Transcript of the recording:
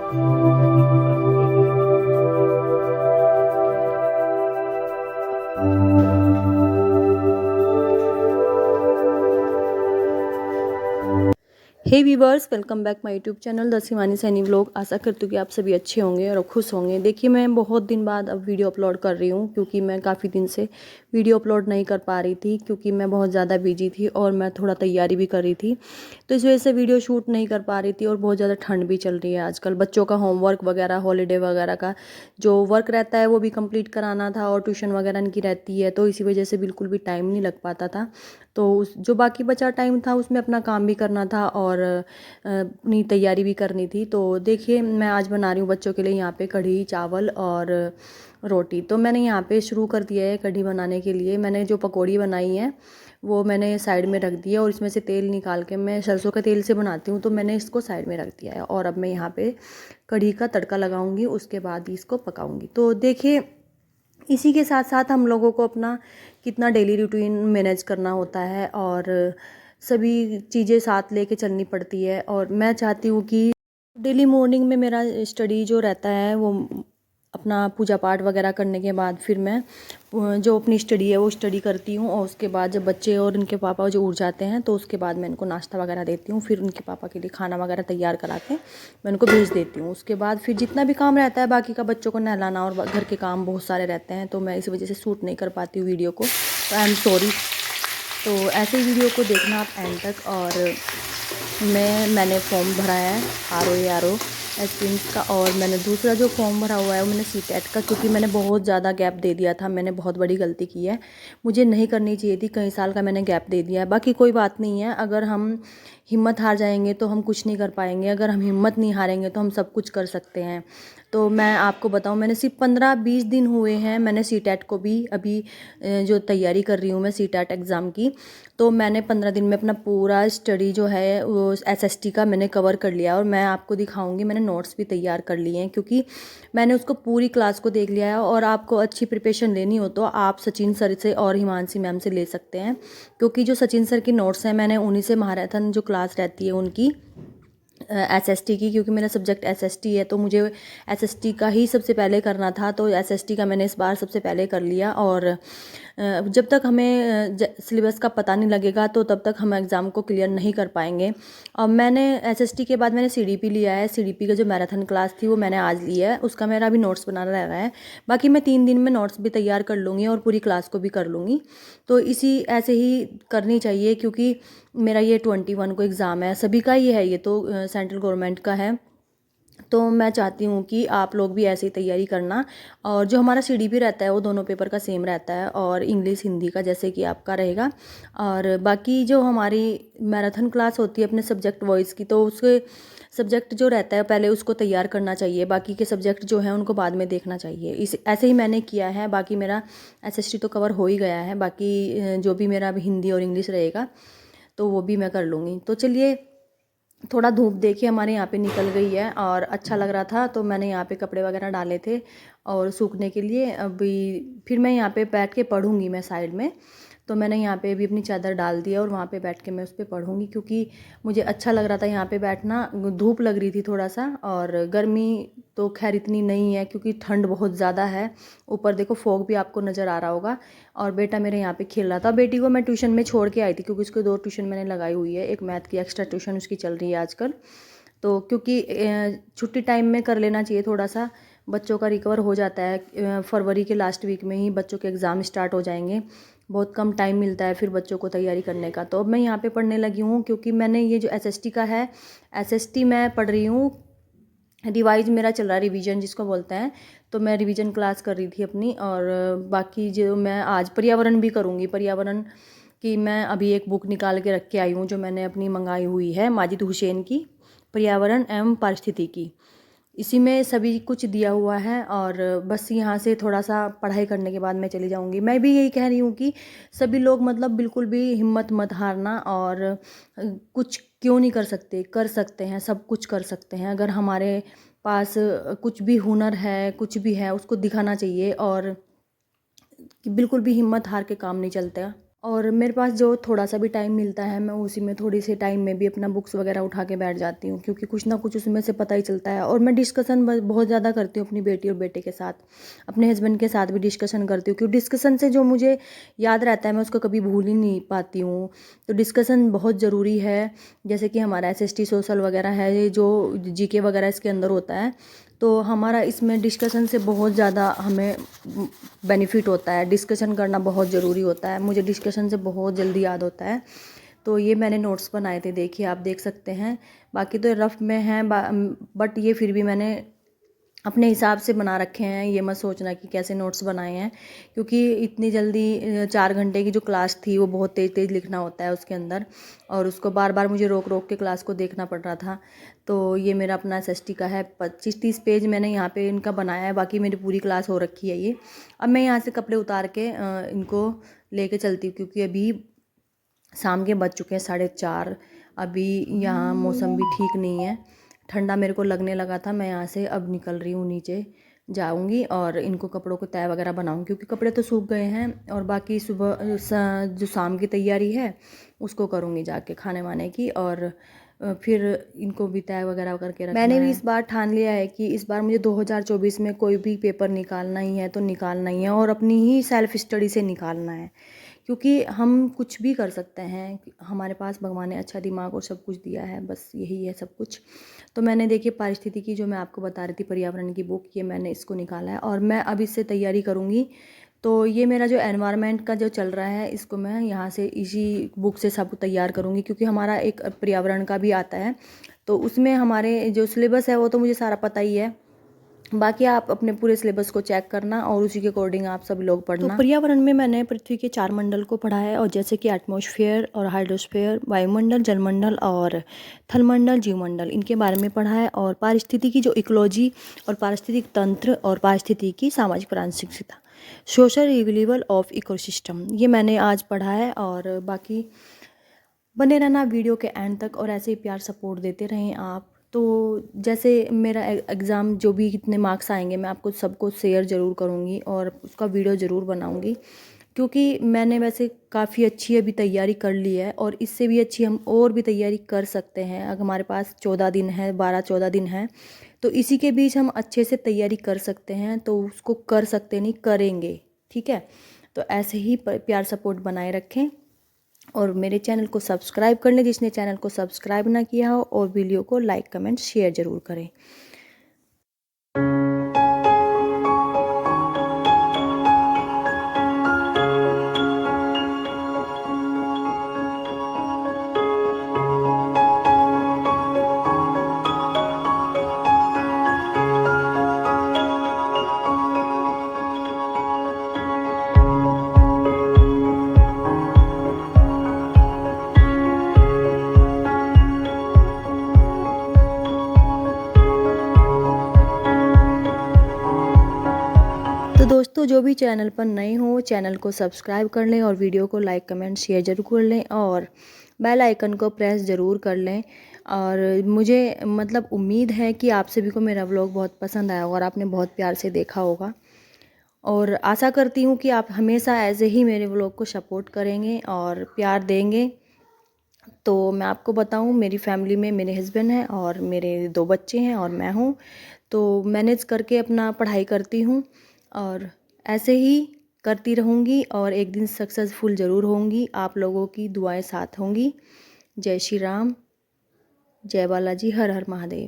Hey viewers, welcome back my YouTube channel the Shivani Saini vlog. आशा करती हूँ कि आप सभी अच्छे होंगे और खुश होंगे। देखिए, मैं बहुत दिन बाद अब वीडियो अपलोड कर रही हूँ क्योंकि मैं काफ़ी दिन से वीडियो अपलोड नहीं कर पा रही थी क्योंकि मैं बहुत ज़्यादा बिजी थी और मैं थोड़ा तैयारी भी कर रही थी। तो इस वजह से वीडियो शूट नहीं कर पा रही थी और बहुत ज़्यादा ठंड भी चल रही है आजकल। बच्चों का होमवर्क वगैरह, हॉलीडे वगैरह का जो वर्क रहता है वो भी कंप्लीट कराना था और ट्यूशन वगैरह इनकी रहती है, तो इसी वजह से बिल्कुल भी टाइम नहीं लग पाता था। तो उस जो बाकी बचा टाइम था उसमें अपना काम भी करना था और अपनी तैयारी भी करनी थी। तो देखिए, मैं आज बना रही हूँ बच्चों के लिए यहाँ पे कढ़ी चावल और रोटी। तो मैंने यहाँ पे शुरू कर दिया है कढ़ी बनाने के लिए। मैंने जो पकौड़ी बनाई है वो मैंने साइड में रख दिया और इसमें से तेल निकाल के, मैं सरसों के तेल से बनाती हूँ, तो मैंने इसको साइड में रख दिया है। और अब मैं यहाँ पे कढ़ी का तड़का लगाऊंगी, उसके बाद ही इसको पकाऊंगी। तो देखिए, इसी के साथ साथ हम लोगों को अपना कितना डेली रूटीन मैनेज करना होता है और सभी चीज़ें साथ लेके चलनी पड़ती है। और मैं चाहती हूँ कि डेली मॉर्निंग में मेरा स्टडी जो रहता है वो अपना पूजा पाठ वगैरह करने के बाद फिर मैं जो अपनी स्टडी है वो स्टडी करती हूँ। और उसके बाद जब बच्चे और इनके पापा जो उठ जाते हैं तो उसके बाद मैं इनको नाश्ता वगैरह देती हूँ। फिर उनके पापा के लिए खाना वगैरह तैयार करा के मैं उनको भेज देती हूँ। उसके बाद फिर जितना भी काम रहता है बाकी का, बच्चों को नहलाना और घर के काम बहुत सारे रहते हैं, तो मैं इस वजह से शूट नहीं कर पाती हूँ वीडियो को। तो आई एम सॉरी। तो ऐसे ही वीडियो को देखना आप एंड तक। और मैंने फॉर्म भरा है RO एस्पिरेंट्स का, और मैंने दूसरा जो फॉर्म भरा हुआ है वो मैंने CTET का, क्योंकि मैंने बहुत ज़्यादा गैप दे दिया था। मैंने बहुत बड़ी गलती की है, मुझे नहीं करनी चाहिए थी। कई साल का मैंने गैप दे दिया है। बाकी कोई बात नहीं है, अगर हम हिम्मत हार जाएंगे तो हम कुछ नहीं कर पाएंगे, अगर हम हिम्मत नहीं हारेंगे तो हम सब कुछ कर सकते हैं। तो मैं आपको बताऊं, मैंने सिर्फ 15-20 दिन हुए हैं, मैंने CTET को भी अभी जो तैयारी कर रही हूँ मैं CTET एग्ज़ाम की, तो मैंने 15 दिन में अपना पूरा स्टडी जो है वो SST का मैंने कवर कर लिया। और मैं आपको दिखाऊंगी, मैंने नोट्स भी तैयार कर लिए हैं क्योंकि मैंने उसको पूरी क्लास को देख लिया है। और आपको अच्छी प्रिपरेशन लेनी हो तो आप सचिन सर से और हिमांशी मैम से ले सकते हैं, क्योंकि जो सचिन सर की नोट्स हैं मैंने उन्हीं से महाराथन जो क्लास रहती है उनकी SST की, क्योंकि मेरा सब्जेक्ट SST है तो मुझे SST का ही सबसे पहले करना था। तो SST का मैंने इस बार सबसे पहले कर लिया। और जब तक हमें सिलेबस का पता नहीं लगेगा तो तब तक हम एग्ज़ाम को क्लियर नहीं कर पाएंगे। और मैंने SST के बाद मैंने CDP लिया है। CDP का जो मैराथन क्लास थी वो मैंने आज लिया है, उसका मेरा अभी नोट्स बनाना रह रहा है। बाकी मैं 3 दिन में नोट्स भी तैयार कर लूँगी और पूरी क्लास को भी कर लूँगी। तो इसी ऐसे ही करनी चाहिए, क्योंकि मेरा ये 21 को एग्ज़ाम है, सभी का ही है, ये तो सेंट्रल गवर्नमेंट का है। तो मैं चाहती हूँ कि आप लोग भी ऐसे ही तैयारी करना। और जो हमारा CDP रहता है वो दोनों पेपर का सेम रहता है, और इंग्लिश हिंदी का जैसे कि आपका रहेगा। और बाकी जो हमारी मैराथन क्लास होती है अपने सब्जेक्ट वाइज की, तो उसके सब्जेक्ट जो रहता है पहले उसको तैयार करना चाहिए, बाकी के सब्जेक्ट जो हैं उनको बाद में देखना चाहिए। इस ऐसे ही मैंने किया है। बाकी मेरा SST तो कवर हो ही गया है, बाकी जो भी मेरा अभी हिंदी और इंग्लिश रहेगा तो वो भी मैं कर लूँगी। तो चलिए, थोड़ा धूप देखिए हमारे यहाँ पे निकल गई है और अच्छा लग रहा था, तो मैंने यहाँ पे कपड़े वगैरह डाले थे और सूखने के लिए। अभी फिर मैं यहाँ पे बैठ के पढ़ूँगी मैं साइड में। तो मैंने यहाँ पे भी अपनी चादर डाल दी है और वहाँ पे बैठ के मैं उस पर पढ़ूँगी, क्योंकि मुझे अच्छा लग रहा था यहाँ पे बैठना। धूप लग रही थी थोड़ा सा, और गर्मी तो खैर इतनी नहीं है क्योंकि ठंड बहुत ज़्यादा है। ऊपर देखो फॉग भी आपको नज़र आ रहा होगा। और बेटा मेरे यहाँ पे खेल रहा था। बेटी को मैं ट्यूशन में छोड़ के आई थी क्योंकि उसको 2 ट्यूशन मैंने लगाई हुई है, एक मैथ की एक्स्ट्रा ट्यूशन उसकी चल रही है आजकल। तो क्योंकि छुट्टी टाइम में कर लेना चाहिए थोड़ा सा, बच्चों का रिकवर हो जाता है। फरवरी के लास्ट वीक में ही बच्चों के एग्ज़ाम स्टार्ट हो जाएंगे, बहुत कम टाइम मिलता है फिर बच्चों को तैयारी करने का। तो अब मैं यहाँ पे पढ़ने लगी हूँ, क्योंकि मैंने ये जो SST का है, SST मैं पढ़ रही हूँ। रिवाइज मेरा चल रहा है, रिवीजन जिसको बोलते हैं। तो मैं रिवीजन क्लास कर रही थी अपनी। और बाकी जो मैं आज पर्यावरण भी करूँगी, पर्यावरण की मैं अभी एक बुक निकाल के रख के आई हूँ जो मैंने अपनी मंगाई हुई है, माजिद हुसैन की, पर्यावरण एवं पारिस्थितिकी। इसी में सभी कुछ दिया हुआ है। और बस यहाँ से थोड़ा सा पढ़ाई करने के बाद मैं चली जाऊँगी। मैं भी यही कह रही हूँ कि सभी लोग मतलब बिल्कुल भी हिम्मत मत हारना। और कुछ क्यों नहीं कर सकते, कर सकते हैं, सब कुछ कर सकते हैं। अगर हमारे पास कुछ भी हुनर है, कुछ भी है, उसको दिखाना चाहिए। और कि बिल्कुल भी हिम्मत हार के काम नहीं चलता। और मेरे पास जो थोड़ा सा भी टाइम मिलता है मैं उसी में थोड़ी सी टाइम में भी अपना बुक्स वगैरह उठा के बैठ जाती हूँ, क्योंकि कुछ ना कुछ उसमें से पता ही चलता है। और मैं डिस्कशन बहुत ज़्यादा करती हूँ अपनी बेटी और बेटे के साथ, अपने हस्बैंड के साथ भी डिस्कशन करती हूँ, क्योंकि डिस्कशन से जो मुझे याद रहता है मैं उसको कभी भूल ही नहीं पाती हूँ। तो डिस्कशन बहुत ज़रूरी है। जैसे कि हमारा SST सोशल वगैरह है, ये जो GK वगैरह इसके अंदर होता है, तो हमारा इसमें डिस्कशन से बहुत ज़्यादा हमें बेनिफिट होता है। डिस्कशन करना बहुत ज़रूरी होता है, मुझे डिस्कशन से बहुत जल्दी याद होता है। तो ये मैंने नोट्स बनाए थे, देखिए आप देख सकते हैं। बाकी तो रफ में हैं, बट ये फिर भी मैंने अपने हिसाब से बना रखे हैं। ये मत सोचना कि कैसे नोट्स बनाए हैं, क्योंकि इतनी जल्दी 4 घंटे की जो क्लास थी वो बहुत तेज़ तेज़ लिखना होता है उसके अंदर, और उसको बार बार मुझे रोक रोक के क्लास को देखना पड़ रहा था। तो ये मेरा अपना SST का है, 25-30 पेज मैंने यहाँ पे इनका बनाया है। बाकी मेरी पूरी क्लास हो रखी है ये। अब मैं यहाँ से कपड़े उतार के इनको लेके चलती हूँ, क्योंकि अभी शाम के बज चुके हैं 4:30। अभी यहाँ मौसम भी ठीक नहीं है, ठंडा मेरे को लगने लगा था। मैं यहाँ से अब निकल रही हूँ, नीचे जाऊँगी और इनको कपड़ों को तय वगैरह बनाऊँगी, क्योंकि कपड़े तो सूख गए हैं। और बाकी सुबह जो शाम की तैयारी है उसको करूँगी जाके खाने वाने की, और फिर इनको भी तय वगैरह करके रखना है। मैंने भी इस बार ठान लिया है कि इस बार मुझे 2024 में कोई भी पेपर निकालना ही है तो निकालना ही है, और अपनी ही सेल्फ स्टडी से निकालना है, क्योंकि हम कुछ भी कर सकते हैं। हमारे पास भगवान ने अच्छा दिमाग और सब कुछ दिया है, बस यही है सब कुछ। तो मैंने देखिए पारिस्थितिकी जो मैं आपको बता रही थी, पर्यावरण की बुक, ये मैंने इसको निकाला है और मैं अब इससे तैयारी करूँगी। तो ये मेरा जो एनवायरनमेंट का जो चल रहा है, इसको मैं यहाँ से इसी बुक से सब तैयार करूँगी, क्योंकि हमारा एक पर्यावरण का भी आता है। तो उसमें हमारे जो सिलेबस है वो तो मुझे सारा पता ही है, बाकी आप अपने पूरे सिलेबस को चेक करना और उसी के अकॉर्डिंग आप सब लोग पढ़ना। तो पर्यावरण में मैंने पृथ्वी के 4 मंडल को पढ़ा है, और जैसे कि एटमॉस्फेयर और हाइड्रोस्फेयर, वायुमंडल, जलमंडल और थलमंडल, जीवमंडल, इनके बारे में पढ़ा है। और पारिस्थितिकी जो इकोलॉजी और पारिस्थितिक तंत्र और पारिस्थितिकी सामाजिक प्रासंगिकता, सोशल रिविलिवल ऑफ इकोसिस्टम, ये मैंने आज पढ़ा है। और बाकी बने रहना वीडियो के एंड तक, और ऐसे ही प्यार सपोर्ट देते रहें आप। तो जैसे मेरा एग्ज़ाम जो भी कितने मार्क्स आएंगे मैं आपको सबको शेयर ज़रूर करूँगी और उसका वीडियो ज़रूर बनाऊँगी, क्योंकि मैंने वैसे काफ़ी अच्छी अभी तैयारी कर ली है, और इससे भी अच्छी हम और भी तैयारी कर सकते हैं। अगर हमारे पास 14 दिन है, 12-14 दिन है, तो इसी के बीच हम अच्छे से तैयारी कर सकते हैं। तो उसको कर सकते नहीं, करेंगे, ठीक है। तो ऐसे ही प्यार सपोर्ट बनाए रखें, और मेरे चैनल को सब्सक्राइब कर लें जिसने चैनल को सब्सक्राइब ना किया हो, और वीडियो को लाइक कमेंट शेयर ज़रूर करें। तो दोस्तों, जो भी चैनल पर नए हो चैनल को सब्सक्राइब कर लें, और वीडियो को लाइक कमेंट शेयर ज़रूर कर लें, और बेल आइकन को प्रेस ज़रूर कर लें। और मुझे मतलब उम्मीद है कि आप सभी को मेरा व्लॉग बहुत पसंद आया होगा और आपने बहुत प्यार से देखा होगा, और आशा करती हूँ कि आप हमेशा ऐसे ही मेरे व्लॉग को सपोर्ट करेंगे और प्यार देंगे। तो मैं आपको बताऊँ, मेरी फैमिली में मेरे हस्बैंड हैं और मेरे 2 बच्चे हैं और मैं हूँ। तो मैनेज करके अपना पढ़ाई करती हूँ, और ऐसे ही करती रहूँगी, और एक दिन सक्सेसफुल ज़रूर होंगी। आप लोगों की दुआएं साथ होंगी। जय श्री राम, जय बालाजी, हर हर महादेव।